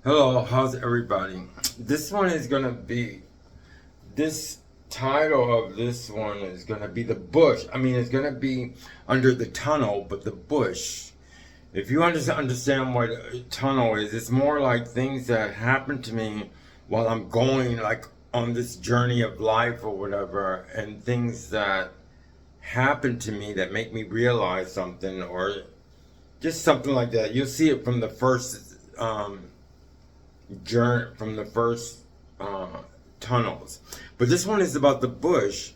Hello, how's everybody? This one is gonna be this title of this one is gonna be the bush. I mean, it's gonna be under the tunnel, but the bush. If you understand what a tunnel is, it's more like things that happen to me while I'm going like on this journey of life or whatever, and things that happen to me that make me realize something or just something like that. You'll see it from the first journey from the first uh, tunnels. But this one is about the bush.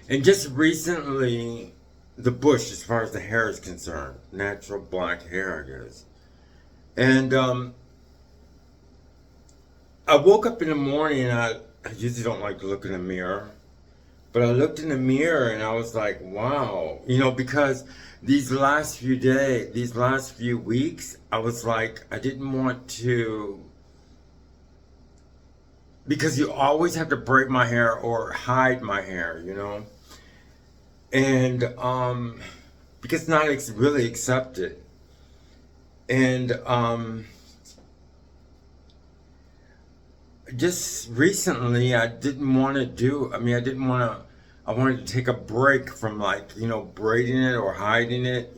And just recently, the bush, as far as the hair is concerned, natural black hair, I guess. And I woke up in the morning and I usually don't like to look in the mirror. But I looked in the mirror and I was like, wow. Because these last few weeks, I was like, I didn't want to because you always have to braid my hair or hide my hair. And because it's not really accepted. And just recently, I didn't want to, I wanted to take a break from like, braiding it or hiding it.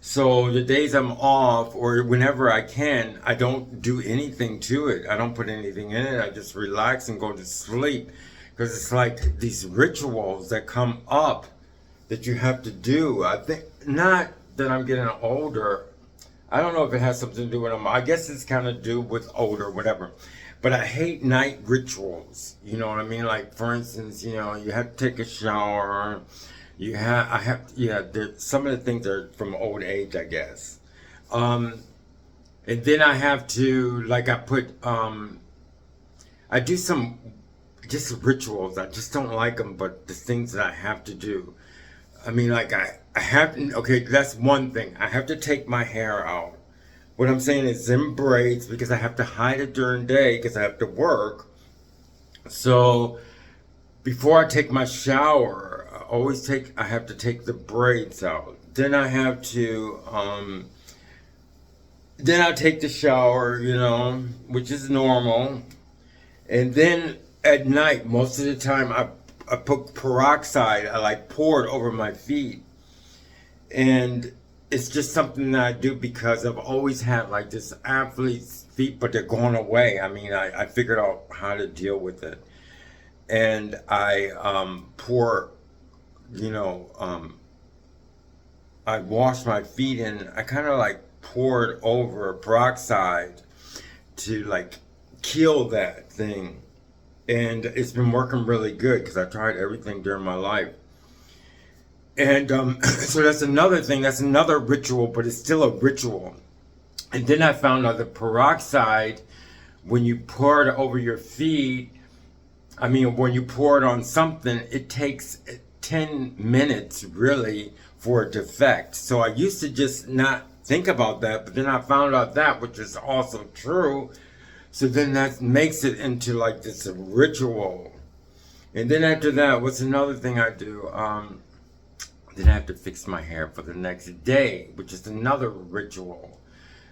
So the days I'm off or whenever I can, I don't do anything to it. I don't put anything in it. I just relax and go to sleep because it's like these rituals that come up that you have to do. I think not that I'm getting older. I don't know if it has something to do with them. I guess it's kind of do with older, whatever. But I hate night rituals. You know what I mean? Like for instance, you have to take a shower. Some of the things are from old age, I guess. Um, and then I have to, like, I do some just rituals. I just don't like them, but the things that I have to do. I mean, like, I have, okay, that's one thing. I have to take my hair out. What I'm saying is in braids because I have to hide it during the day because I have to work. So, before I take my shower, I have to take the braids out. Then I take the shower, which is normal. And then at night, most of the time, I put peroxide, I like pour it over my feet. And it's just something that I do because I've always had like this athlete's feet, but they're going away. I mean, I figured out how to deal with it. And I pour, you know, um, I wash my feet and I kind of like poured over peroxide to like kill that thing. And it's been working really good because I tried everything during my life. And so that's another thing, that's another ritual, but it's still a ritual. And then I found out the peroxide, when you pour it over your feet, I mean, when you pour it on something, it takes 10 minutes really for it to affect. So I used to just not think about that, but then I found out that, which is also true. So then that makes it into like this ritual. And then after that, what's another thing I do? Then I have to fix my hair for the next day, which is another ritual.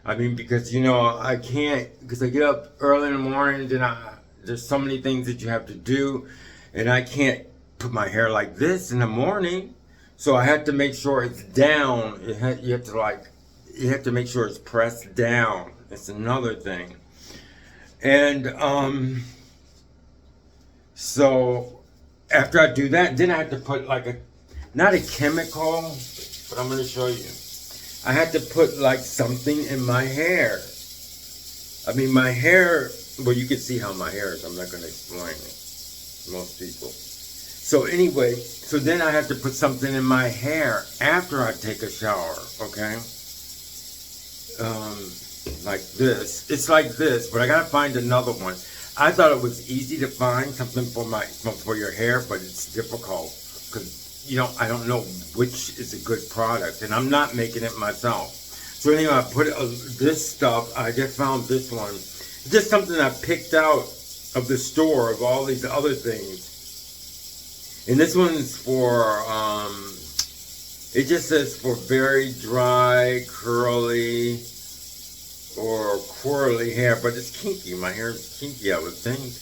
I mean, because I can't, because I get up early in the morning, there's so many things that you have to do, and I can't put my hair like this in the morning. So I have to make sure it's down. You have to make sure it's pressed down. It's another thing. And so after I do that, then I have to put like not a chemical, but I'm going to show you. I had to put like something in my hair. I mean, my hair, well, you can see how my hair is. I'm not going to explain it to most people. So anyway, so then I have to put something in my hair after I take a shower, okay? Like this. It's like this, but I got to find another one. I thought it was easy to find something for your hair, but it's difficult because I don't know which is a good product, and I'm not making it myself. So anyway, I put this stuff. I just found this one. It's just something I picked out of the store of all these other things. And this one's for, it just says for very dry, curly, curly hair, but it's kinky. My hair is kinky, I would think.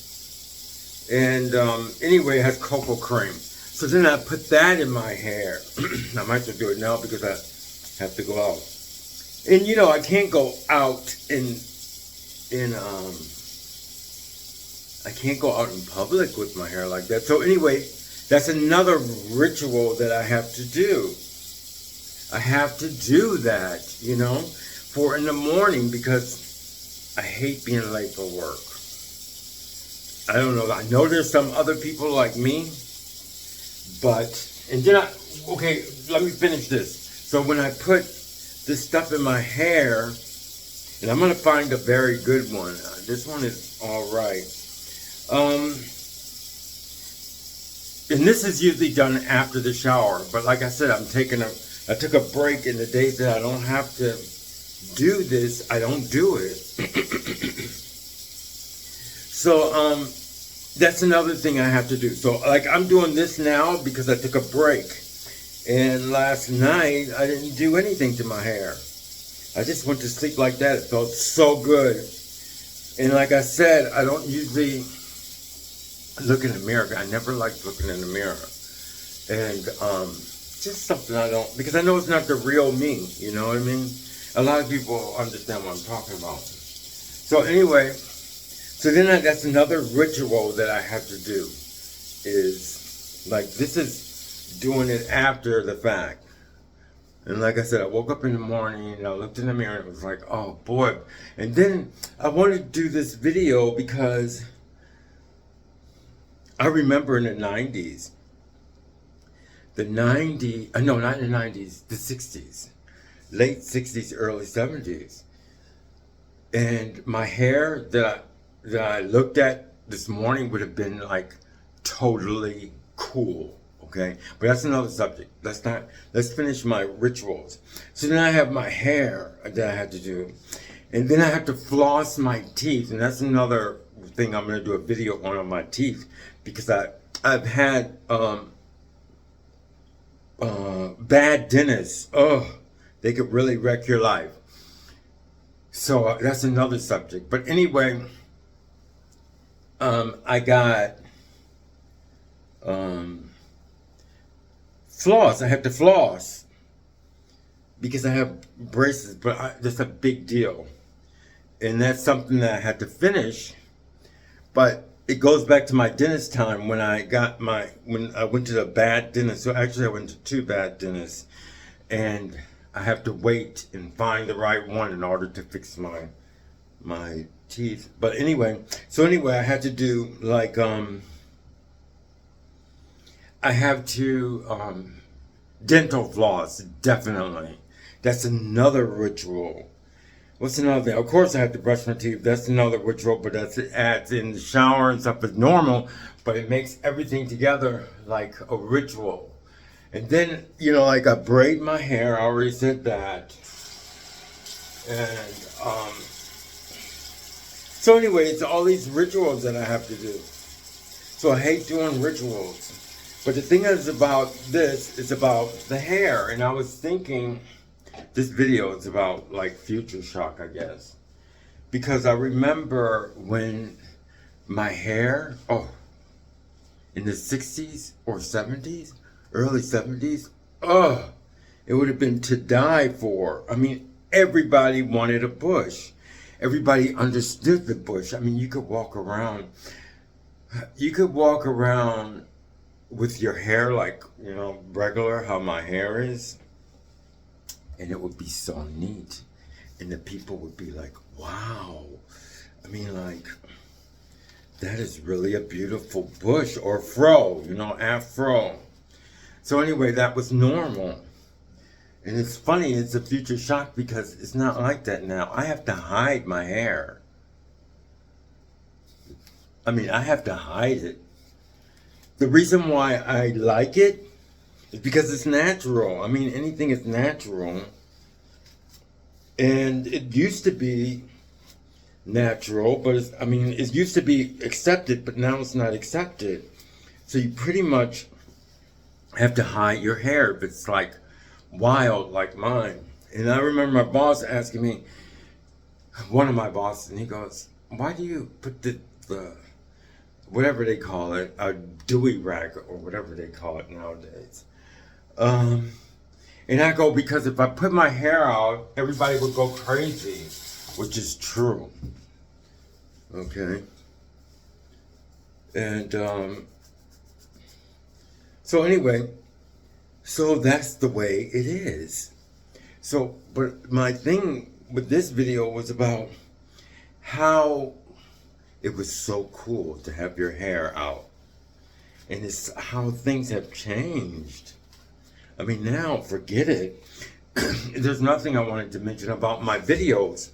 And anyway, it has cocoa cream. So then I put that in my hair. I might as well do it now because I have to go out. And you know, I can't go out I can't go out in public with my hair like that. So anyway, that's another ritual that I have to do. I have to do that, you know, for in the morning because I hate being late for work. I don't know. I know there's some other people like me, but, and then okay, let me finish this. So when I put this stuff in my hair, and I'm going to find a very good one. This one is all right. And this is usually done after the shower, but like I said, I took a break in the days that I don't have to do this. I don't do it. So, that's another thing I have to do. So, like, I'm doing this now because I took a break. And last night, I didn't do anything to my hair. I just went to sleep like that. It felt so good. And like I said, I don't usually look in the mirror. I never liked looking in the mirror. And, just something I don't, because I know it's not the real me, you know what I mean? A lot of people understand what I'm talking about. So anyway, so then that's another ritual that I have to do, is, like, this is doing it after the fact. And like I said, I woke up in the morning and I looked in the mirror and it was like, oh boy. And then I wanted to do this video because I remember in the 90s, no, not in the 90s, the 60s, late 60s, early 70s. And my hair that I looked at this morning would have been like totally cool, okay? But that's another subject. Let's finish my rituals. So then I have my hair that I have to do. And then I have to floss my teeth. And that's another thing I'm going to do a video on my teeth. Because I've had bad dentists. Oh, they could really wreck your life. So that's another subject. But anyway, I got floss. I have to floss because I have braces, but that's a big deal. And that's something that I had to finish. But it goes back to my dentist time when I went to the bad dentist. So actually I went to 2 bad dentists, and I have to wait and find the right one in order to fix my teeth. But anyway, I had to do like I have to dental floss, definitely. That's another ritual. What's another thing? Of course I have to brush my teeth. That's another ritual, but that's adds in the shower and stuff is normal, but it makes everything together like a ritual. And then, you know, like I braid my hair, I already said that. And so anyway, it's all these rituals that I have to do. So I hate doing rituals. But the thing is about this is about the hair. And I was thinking, this video is about like future shock, I guess. Because I remember when my hair, in the 60s or 70s, early 70s, it would have been to die for. I mean, everybody wanted a bush. Everybody understood the bush. I mean, you could walk around with your hair like, you know, regular, how my hair is. And it would be so neat. And the people would be like, wow. I mean, like, that is really a beautiful bush. Or fro, you know, afro. So anyway, that was normal. And it's funny, it's a future shock because it's not like that now. I have to hide my hair. I mean, I have to hide it. The reason why I like it is because it's natural. I mean, anything is natural. And it used to be natural, but it used to be accepted, but now it's not accepted. So you pretty much have to hide your hair if it's like wild like mine. And I remember my boss asking me, one of my bosses, and he goes, "Why do you put the whatever they call it, a dewy rag or whatever they call it nowadays?" And I go, "Because if I put my hair out, everybody would go crazy," which is true. Okay. And so anyway, so that's the way it is. So, but my thing with this video was about how it was so cool to have your hair out. And it's how things have changed. I mean, now, forget it. There's nothing I wanted to mention about my videos.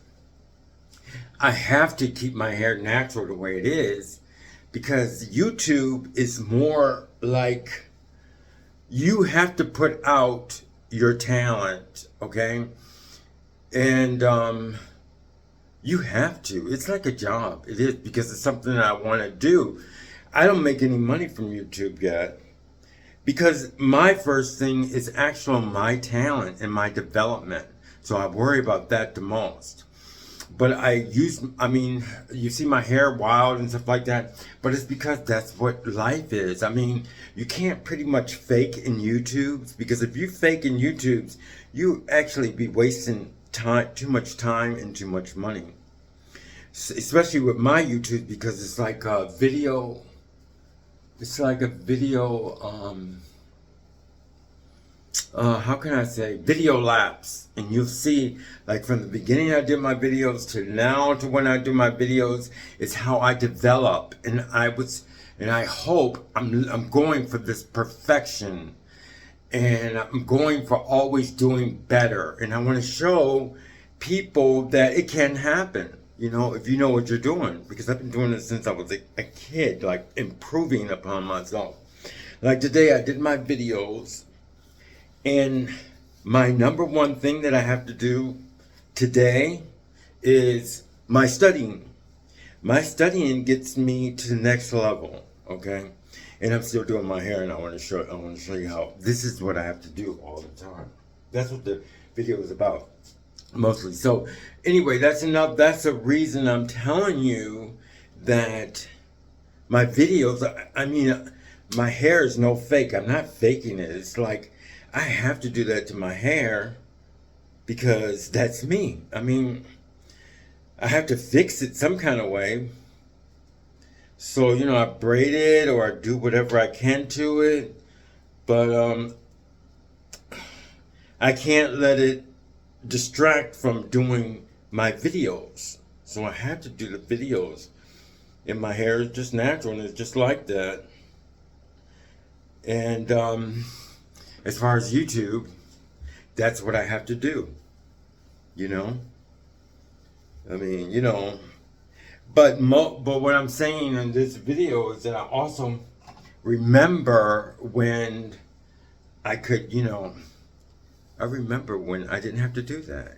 I have to keep my hair natural the way it is, because YouTube is more like you have to put out your talent, okay? And you have to. It's like a job. It is, because it's something that I want to do. I don't make any money from YouTube yet, because my first thing is actual my talent and my development. So I worry about that the most. But I mean, you see my hair wild and stuff like that, but it's because that's what life is. I mean, you can't pretty much fake in YouTubes, because if you fake in YouTubes, you actually be wasting time, too much time and too much money. Especially with my YouTube, because it's like a video, how can I say, video lapse. And you'll see, like, from the beginning I did my videos to now to when I do my videos, is how I develop. And I hope I'm going for this perfection, and I'm going for always doing better. And I want to show people that it can happen, you know, if you know what you're doing. Because I've been doing this since I was a kid, like improving upon myself. Like today I did my videos, and my number one thing that I have to do today is my studying. My studying gets me to the next level, okay? And I'm still doing my hair, and I want to show you how this is what I have to do all the time. That's what the video is about, mostly. So anyway, that's enough. That's the reason I'm telling you that my videos, I mean, my hair is no fake. I'm not faking it. It's like I have to do that to my hair, because that's me. I mean, I have to fix it some kind of way. So, you know, I braid it or I do whatever I can to it. But I can't let it distract from doing my videos. So I have to do the videos. And my hair is just natural, and it's just like that. And as far as YouTube, that's what I have to do, you know? I mean, you know, but what I'm saying in this video is that I also remember when I could, you know, I remember when I didn't have to do that.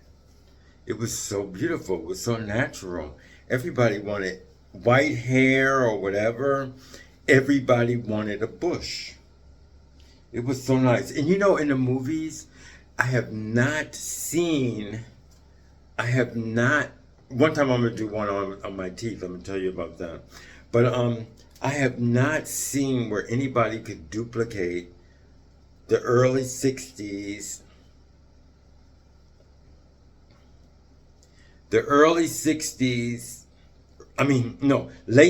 It was so beautiful. It was so natural. Everybody wanted white hair or whatever. Everybody wanted a bush. It was so nice. And you know, in the movies, one time I'm going to do one on my teeth. I'm going to tell you about that. But I have not seen where anybody could duplicate the early 60s. Late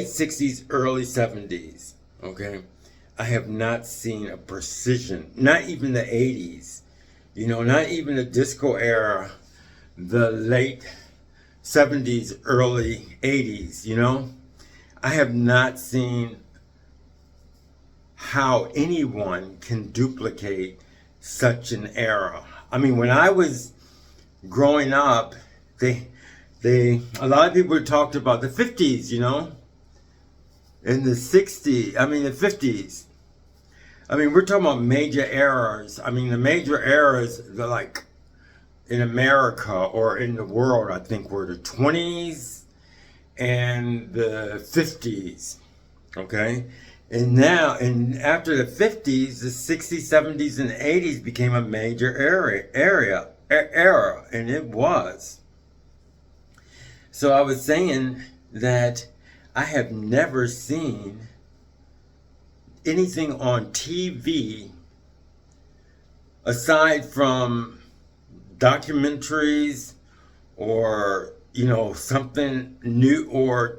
60s, early 70s. Okay? I have not seen a precision, not even the 80s, you know, not even the disco era, the late 70s, early 80s, you know. I have not seen how anyone can duplicate such an era. I mean, when I was growing up, a lot of people talked about the 50s, you know, and the 50s. I mean, we're talking about major eras. I mean, the major eras, they're like in America or in the world, I think, were the 20s and the 50s. Okay? And now, and after the 50s, the 60s, 70s, and 80s became a major era, and it was. So I was saying that I have never seen anything on TV aside from documentaries or, something new, or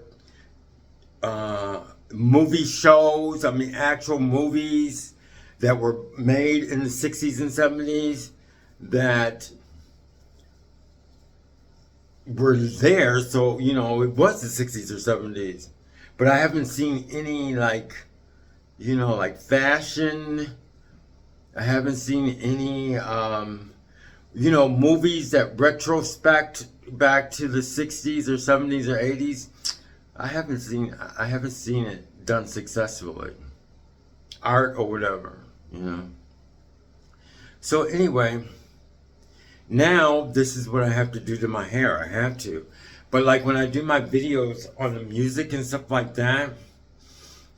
movie shows. I mean, actual movies that were made in the 60s and 70s that were there. So, it was the 60s or 70s. But I haven't seen any, like fashion. I haven't seen any, movies that retrospect back to the 60s or 70s or 80s. I haven't seen it done successfully. Art or whatever. So anyway, now this is what I have to do to my hair. I have to. But like when I do my videos on the music and stuff like that,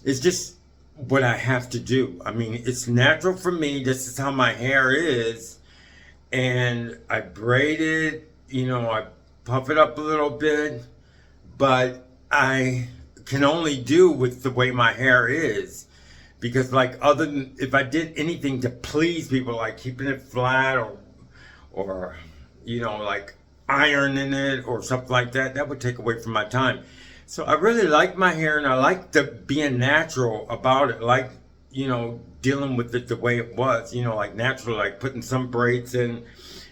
it's just what I have to do. I mean, it's natural for me. This is how my hair is. And I braid it, I puff it up a little bit, but I can only do with the way my hair is. Because other than, if I did anything to please people, like keeping it flat or like ironing it or something like that, that would take away from my time. So I really like my hair, and I like being natural about it, like, dealing with it the way it was, like natural, like putting some braids in,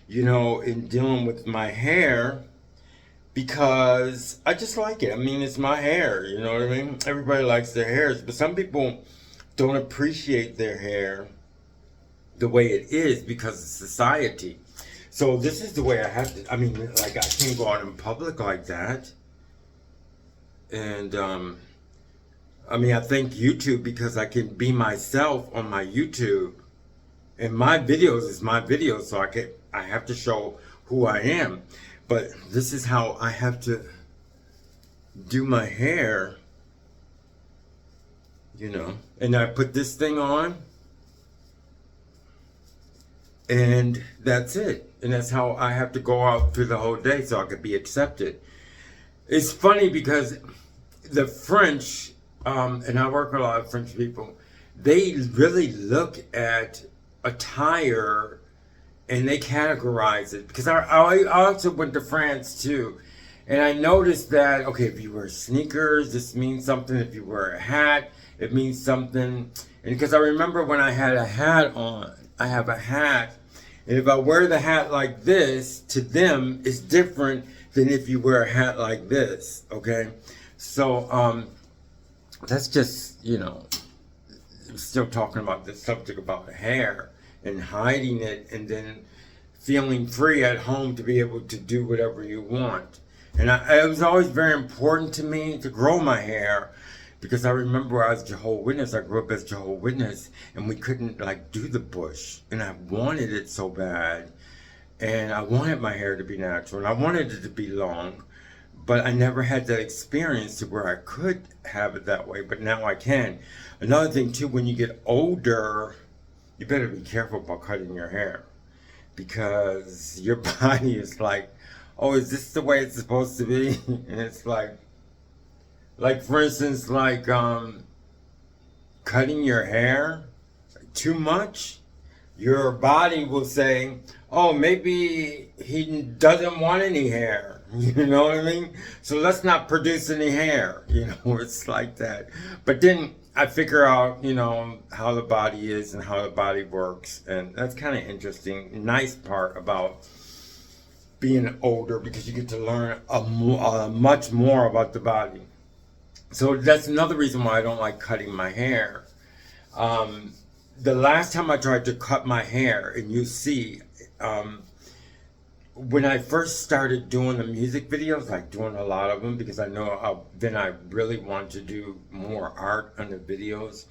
and dealing with my hair, because I just like it. I mean, it's my hair, you know what I mean? Everybody likes their hairs, but some people don't appreciate their hair the way it is because of society. So this is the way I have to, I mean, like, I can't go out in public like that. And, I thank YouTube because I can be myself on my YouTube. And my videos is my videos, so I have to show who I am. But this is how I have to do my hair, And I put this thing on, and that's it. And that's how I have to go out through the whole day so I could be accepted. It's funny because the French, and I work with a lot of French people, they really look at attire and they categorize it. Because I also went to France too. And I noticed that, okay, if you wear sneakers, this means something. If you wear a hat, it means something. And because I remember when I had a hat on, I have a hat. And if I wear the hat like this, to them, it's different than if you wear a hat like this, okay? So, that's just, still talking about the subject about hair and hiding it and then feeling free at home to be able to do whatever you want. And it was always very important to me to grow my hair, because I remember I was Jehovah's Witness. I grew up as Jehovah's Witness, and we couldn't do the bush, and I wanted it so bad, and I wanted my hair to be natural, and I wanted it to be long, but I never had that experience to where I could have it that way, but now I can. Another thing too, when you get older, you better be careful about cutting your hair, because your body is like, oh, is this the way it's supposed to be? And it's like for instance, cutting your hair too much, your body will say, oh, maybe he doesn't want any hair. You know what I mean? So let's not produce any hair. It's like that. But then I figure out, how the body is and how the body works. And that's kind of interesting. Nice part about being older, because you get to learn much more about the body. So that's another reason why I don't like cutting my hair. The last time I tried to cut my hair, and you see, when I first started doing the music videos, like doing a lot of them, because I know then I really want to do more art on the videos.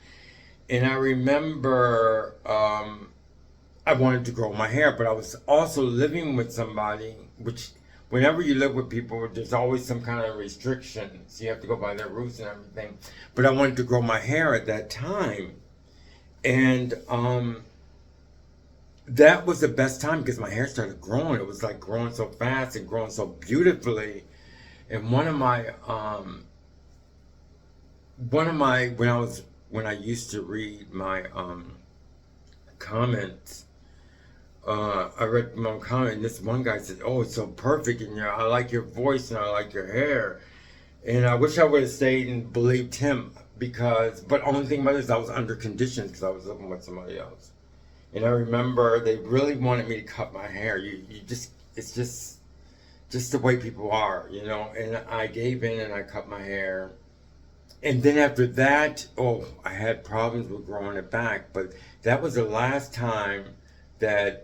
And I remember I wanted to grow my hair, but I was also living with somebody, which whenever you live with people, there's always some kind of restrictions. You have to go by their rules and everything. But I wanted to grow my hair at that time. And that was the best time, because my hair started growing. It was like growing so fast and growing so beautifully And when I used to read my comments, I read my comment, and this one guy said, "Oh, it's so perfect, and I like your voice, and I like your hair." And I wish I would have stayed and believed him but only thing about it is I was under conditions because I was living with somebody else. And I remember they really wanted me to cut my hair. It's just the way people are, And I gave in and I cut my hair. And then after that, I had problems with growing it back. But that was the last time that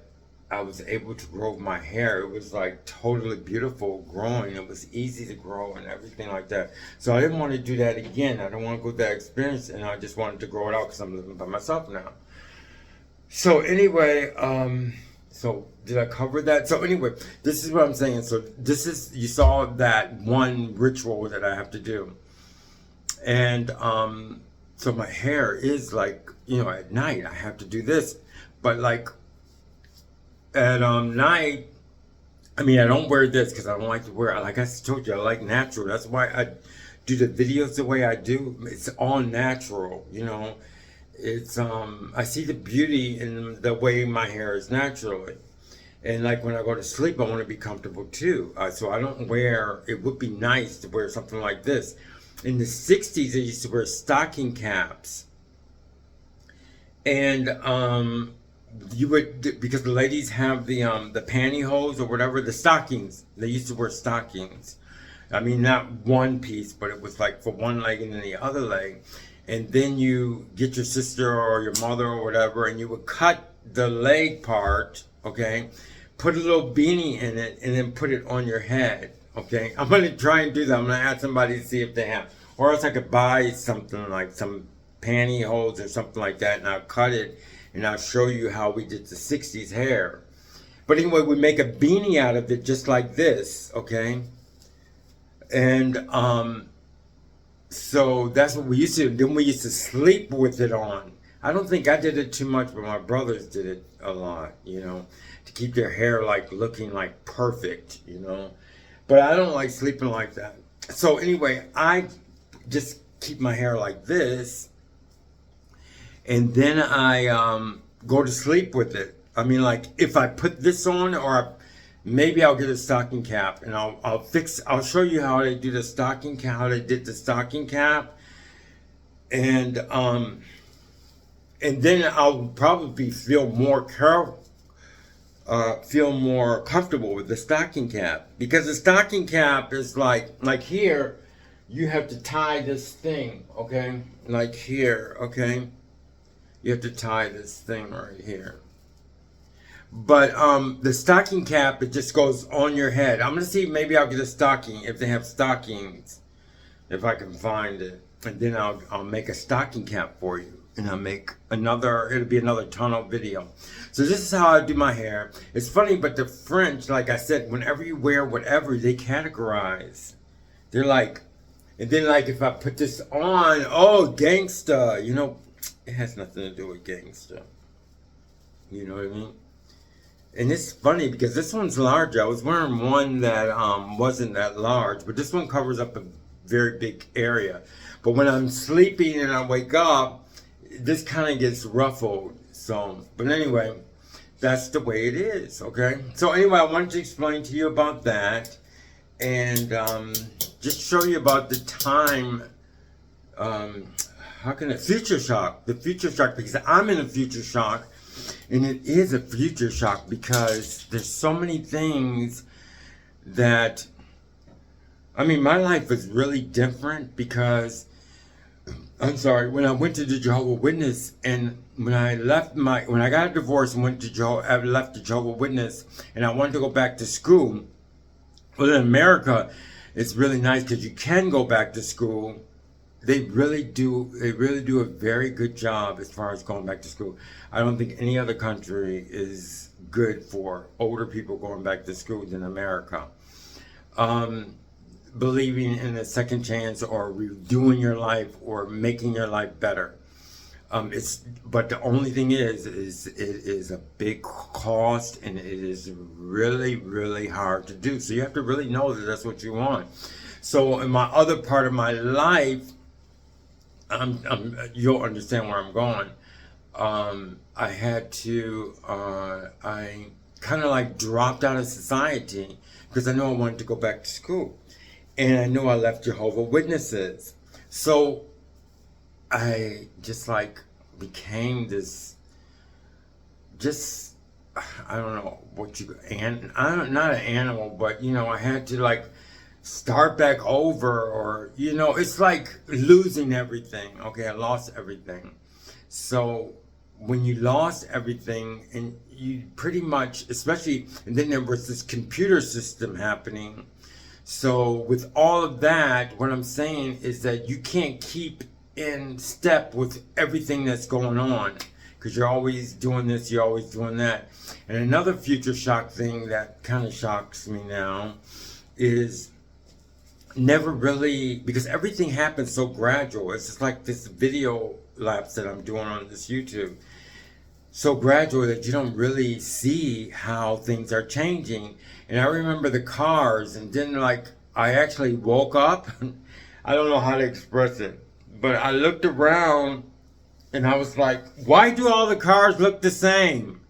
I was able to grow my hair. It was like totally beautiful growing. It was easy to grow and everything like that. So I didn't want to do that again. I don't want to go through that experience, and I just wanted to grow it out because I'm living by myself now. So anyway, so did I cover that? So anyway, this is what I'm saying. So you saw that one ritual that I have to do. And so my hair is like, at night I have to do this. But like at night, I don't wear this because I don't like to wear it. Like I told you, I like natural. That's why I do the videos the way I do. It's all natural, It's I see the beauty in the way my hair is naturally. And like when I go to sleep, I want to be comfortable too. So I don't wear, it would be nice to wear something like this. In the 60s, I used to wear stocking caps. And you would, because the ladies have the pantyhose or whatever, the stockings. They used to wear stockings. Not one piece, but it was like for one leg and then the other leg. And then you get your sister or your mother or whatever, and you would cut the leg part, okay? Put a little beanie in it, and then put it on your head, okay? I'm going to try and do that. I'm going to ask somebody to see if they have. Or else I could buy something like some pantyhose or something like that, and I'll cut it, and I'll show you how we did the 60s hair. But anyway, we make a beanie out of it just like this, okay? And so that's what we used to do. Then we used to sleep with it on. I don't think I did it too much, but my brothers did it a lot, to keep their hair like looking like perfect, But I don't like sleeping like that. So anyway, I just keep my hair like this, and then I go to sleep with it. Like if I put this on, or maybe I'll get a stocking cap, and I'll show you how they do the stocking cap, how they did the stocking cap, and then I'll probably feel more comfortable with the stocking cap, because the stocking cap is like here, you have to tie this thing, okay? Like here, okay? You have to tie this thing right here. But the stocking cap, it just goes on your head. I'm gonna see, maybe I'll get a stocking if they have stockings, if I can find it, and then I'll make a stocking cap for you, and I'll make it'll be another tunnel video. So this is how I do my hair. It's funny, but the French, like I said, whenever you wear whatever, they categorize. They're like, and then like if I put this on, gangsta, it has nothing to do with gangsta. You know what I mean? And it's funny because this one's larger. I was wearing one that wasn't that large, but this one covers up a very big area. But when I'm sleeping and I wake up, this kind of gets ruffled. So, but anyway, that's the way it is, okay? So anyway, I wanted to explain to you about that, and just show you about the time, future shock, because I'm in a future shock. And it is a future shock because there's so many things that, my life is really different because, when I went to the Jehovah's Witness, and when I got a divorce and I left the Jehovah's Witness, and I wanted to go back to school. Well, in America, it's really nice because you can go back to school. They really do a very good job as far as going back to school. I don't think any other country is good for older people going back to school than America. Believing in a second chance or redoing your life or making your life better. But the only thing is it is a big cost, and it is really, really hard to do. So you have to really know that that's what you want. So in my other part of my life, you'll understand where I'm going. I had to, I kind of like dropped out of society because I knew I wanted to go back to school. And I knew I left Jehovah's Witnesses. So I just like became this, just, I don't know what you, and not an animal, but you know, I had to like start back over, or you know, it's like losing everything. Okay, I lost everything. So when you lost everything and you pretty much, especially, and then there was this computer system happening. So with all of that, what I'm saying is that you can't keep in step with everything that's going on, because you're always doing this, you're always doing that. And another future shock thing that kind of shocks me now is never really, because everything happens so gradual. It's just like this video lapse that I'm doing on this YouTube. So gradual that you don't really see how things are changing. And I remember the cars, and then like I actually woke up. I don't know how to express it, but I looked around and I was like, why do all the cars look the same?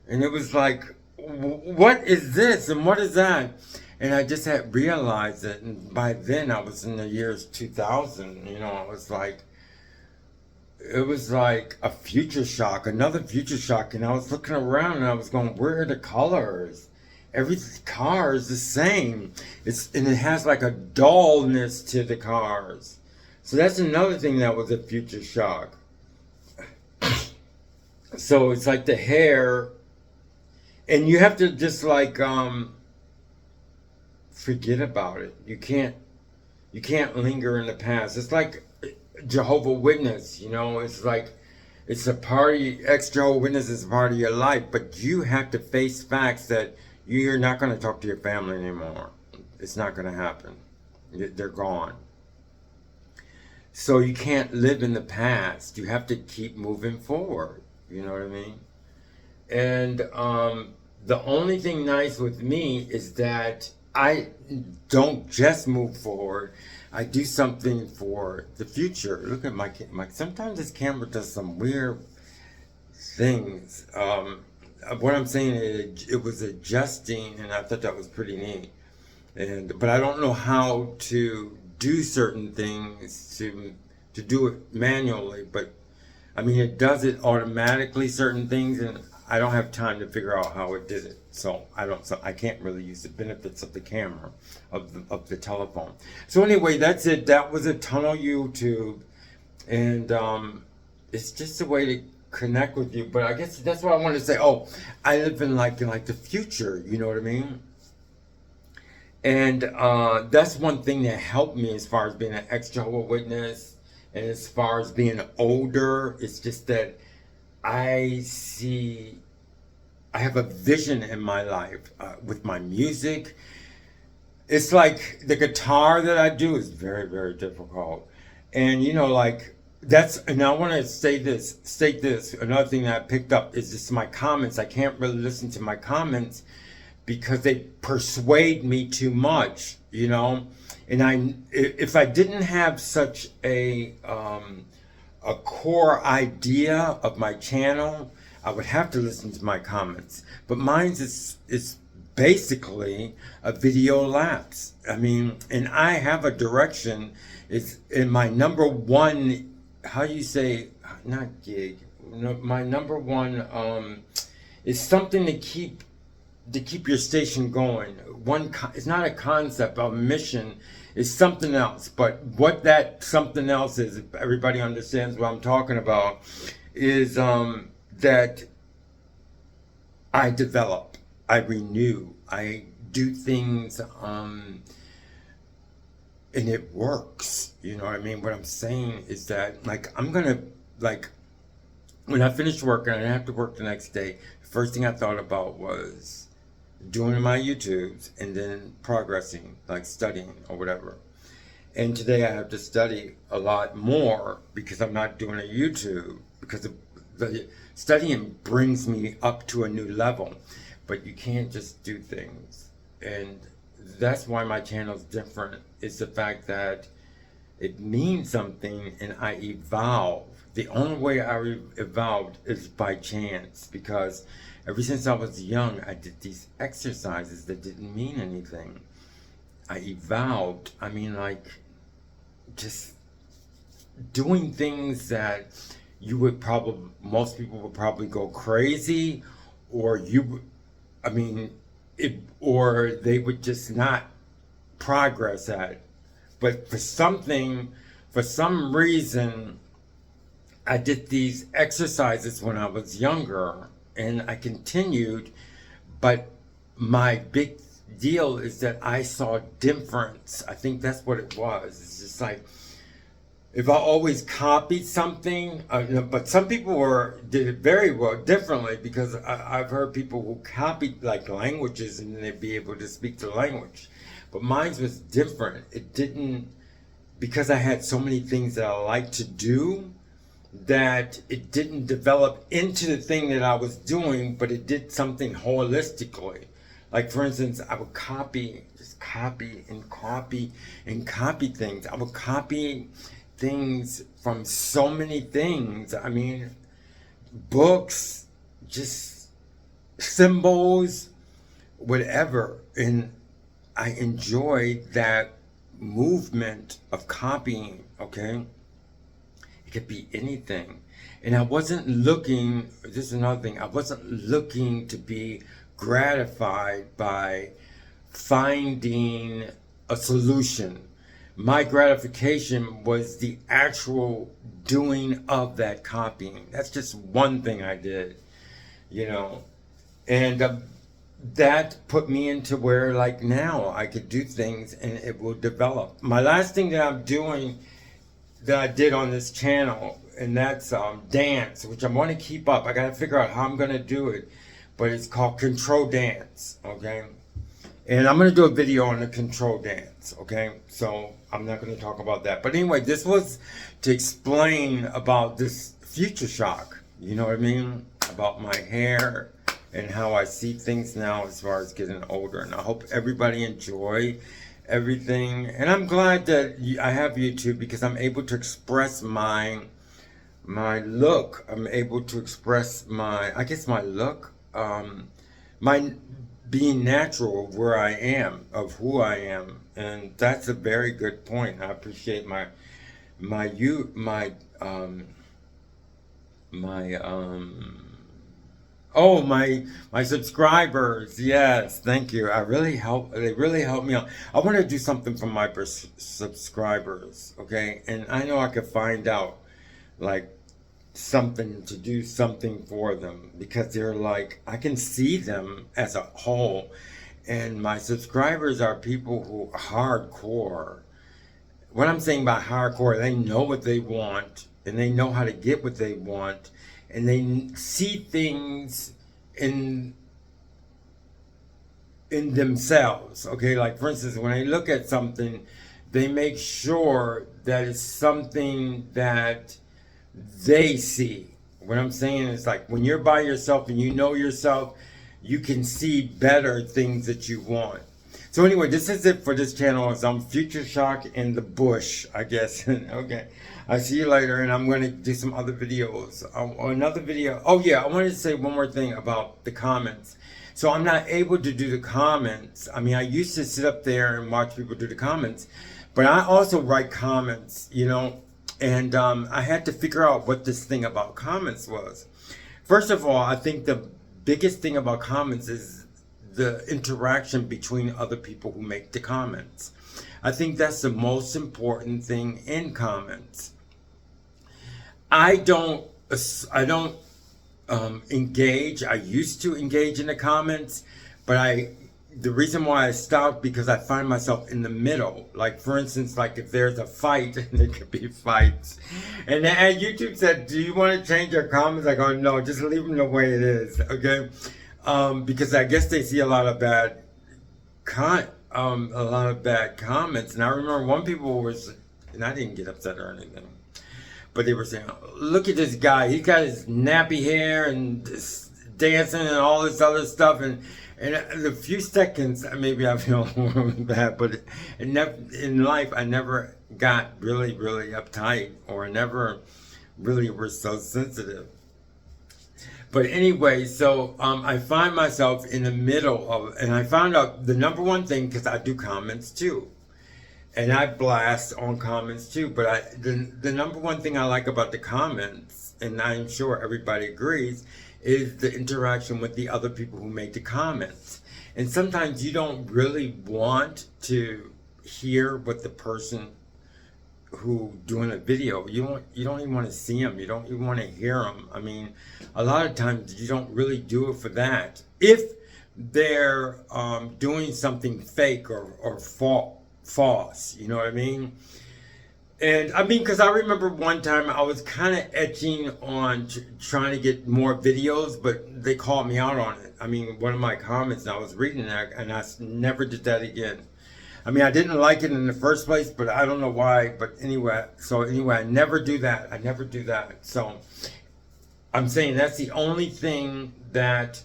And it was like, what is this and what is that? And I just had realized it. And by then I was in the years 2000, you know, I was like, it was like a future shock, another future shock. And I was looking around and I was going, where are the colors? Every car is the same. And it has like a dullness to the cars. So that's another thing that was a future shock. So it's like the hair, and you have to just like forget about it. You can't linger in the past. It's like Jehovah's Witness, you know, it's like, it's a party, ex-Jehovah's Witness is a part of your life, but you have to face facts that you're not going to talk to your family anymore. It's not going to happen. They're gone. So you can't live in the past. You have to keep moving forward. You know what I mean? And the only thing nice with me is that I don't just move forward. I do something for the future. Look at my sometimes this camera does some weird things. What I'm saying is it was adjusting, and I thought that was pretty neat. But I don't know how to do certain things to do it manually. But I mean, it does it automatically, certain things, and I don't have time to figure out how it did it. So I can't really use the benefits of the camera, of the telephone. So anyway, that's it. That was a tunnel YouTube, and it's just a way to connect with you. But I guess that's what I wanted to say. Oh, I live in like the future. You know what I mean? And that's one thing that helped me as far as being an ex-Jehovah's Witness, and as far as being older. It's just that I have a vision in my life with my music. It's like the guitar that I do is very, very difficult. And you know, like and I want to state this. Another thing that I picked up is just my comments. I can't really listen to my comments because they persuade me too much, you know. And if I didn't have such a core idea of my channel, I would have to listen to my comments. But mine's is basically a video lapse. I mean, and I have a direction. It's in my number one, how do you say, not gig, no, my number one is something to keep your station going. It's not a concept, a mission. It's something else. But what that something else is, if everybody understands what I'm talking about, is that I develop, I renew, I do things, and it works. You know what I mean? What I'm saying is that, like, I'm gonna, like, when I finish work and I have to work the next day, the first thing I thought about was doing my YouTubes and then progressing, like studying or whatever. And today I have to study a lot more because I'm not doing a YouTube, because the studying brings me up to a new level. But you can't just do things. And that's why my channel's different. It's the fact that it means something and I evolve. The only way I evolved is by chance, because ever since I was young, I did these exercises that didn't mean anything. I evolved. I mean, like, just doing things that most people would probably go crazy, or or they would just not progress at. But for some reason, I did these exercises when I was younger, and I continued. But my big deal is that I saw difference. I think that's what it was. It's just like, if I always copied something, but some people did it very well differently, because I've heard people who copied like languages and then they'd be able to speak the language. But mine was different. It didn't, because I had so many things that I like to do, that it didn't develop into the thing that I was doing, but it did something holistically. Like, for instance, I would just copy and copy and copy things. I would copy things from so many things. I mean, books, just symbols, whatever. And I enjoyed that movement of copying, okay? It could be anything. And I wasn't looking, this is another thing, I wasn't looking to be gratified by finding a solution. My gratification was the actual doing of that copying. That's just one thing I did, and that put me into where, like, now I could do things and it will develop. My last thing that I'm doing, that I did on this channel, and that's dance, which I want to keep up. I got to figure out how I'm going to do it, but it's called control dance, okay? And I'm going to do a video on the control dance, okay? So I'm not going to talk about that. But anyway, this was to explain about this future shock, you know what I mean? About my hair and how I see things now as far as getting older. And I hope everybody enjoy everything. And I'm glad that I have YouTube, because I'm able to express my look. I'm able to express my look, my being natural of where I am, of who I am. And that's a very good point. I appreciate my subscribers. Yes, thank you. They really help me out. I want to do something for my subscribers, okay? And I know I could find out, like, something to do something for them, because they're like, I can see them as a whole, and my subscribers are people who are hardcore. What I'm saying by hardcore, they know what they want, and they know how to get what they want, and they see things in themselves, okay? Like, for instance, when I look at something, they make sure that it's something that they see. What I'm saying is, like, when you're by yourself and you know yourself, you can see better things that you want. So anyway, this is it for this channel. It's Future Shock in the bush, I guess. Okay, I'll see you later, and I'm going to do some other videos. Another video. Oh yeah, I wanted to say one more thing about the comments. So I'm not able to do the comments. I mean, I used to sit up there and watch people do the comments, but I also write comments, and I had to figure out what this thing about comments was. First of all, I think the biggest thing about comments is the interaction between other people who make the comments. I think that's the most important thing in comments. I don't engage. I used to engage in the comments, but the reason why I stopped, because I find myself in the middle. Like, for instance, like, if there's a fight, and there could be fights, and YouTube said, do you want to change your comments? I go, no, just leave them the way it is, okay? Because I guess they see a lot of bad comments. And I remember one people was, and I didn't get upset or anything, but they were saying, look at this guy, he's got his nappy hair and this dancing and all this other stuff, and And the few seconds, maybe I feel bad, but it never, in life, I never got really, really uptight, or I never really was so sensitive. But anyway, so I find myself in the middle of, and I found out the number one thing, because I do comments too, and I blast on comments too. But the number one thing I like about the comments, and I'm sure everybody agrees, is the interaction with the other people who make the comments. And sometimes you don't really want to hear what the person who doing a video, you don't even want to see them, you don't even want to hear them. I mean, a lot of times you don't really do it for that. If they're doing something fake or false, you know what I mean? And I mean, because I remember one time I was kind of etching on trying to get more videos, but they called me out on it. I mean, one of my comments, and I was reading that, and I never did that again. I mean, I didn't like it in the first place, but I don't know why. But anyway, I never do that. I never do that. So I'm saying that's the only thing that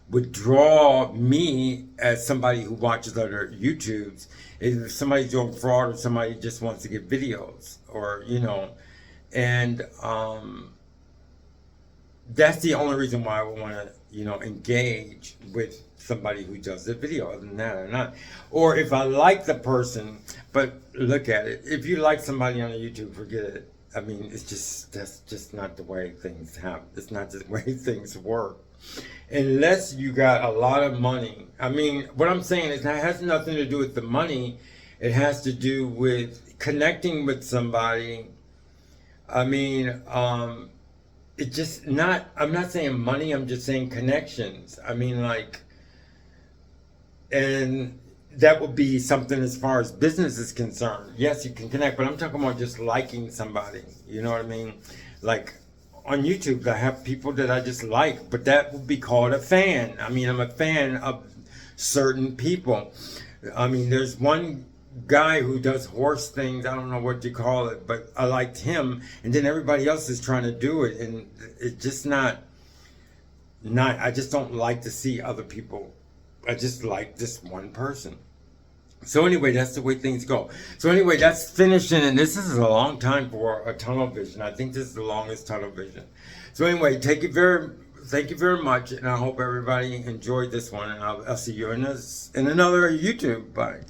would draw me as somebody who watches other YouTubes is if somebody's doing fraud, or somebody just wants to get videos, or, you know, and that's the only reason why I would want to, you know, engage with somebody who does a video. Other than that, or not. Or if I like the person, but look at it, if you like somebody on YouTube, forget it. I mean, that's just not the way things happen. It's not the way things work. Unless you got a lot of money. I mean, what I'm saying is that has nothing to do with the money. It has to do with connecting with somebody. I mean, it's just not, I'm not saying money, I'm just saying connections. I mean, like, and that would be something as far as business is concerned. Yes, you can connect, but I'm talking about just liking somebody. You know what I mean? Like, on YouTube, I have people that I just like, but that would be called a fan. I mean, I'm a fan of certain people. I mean, there's one guy who does horse things. I don't know what you call it, but I liked him. And then everybody else is trying to do it, and it's just not. I just don't like to see other people. I just like this one person. So anyway, that's the way things go. So anyway, that's finishing, and this is a long time for a tunnel vision. I think this is the longest tunnel vision. So anyway, thank you very much, and I hope everybody enjoyed this one, and I'll see you in another YouTube. Bye.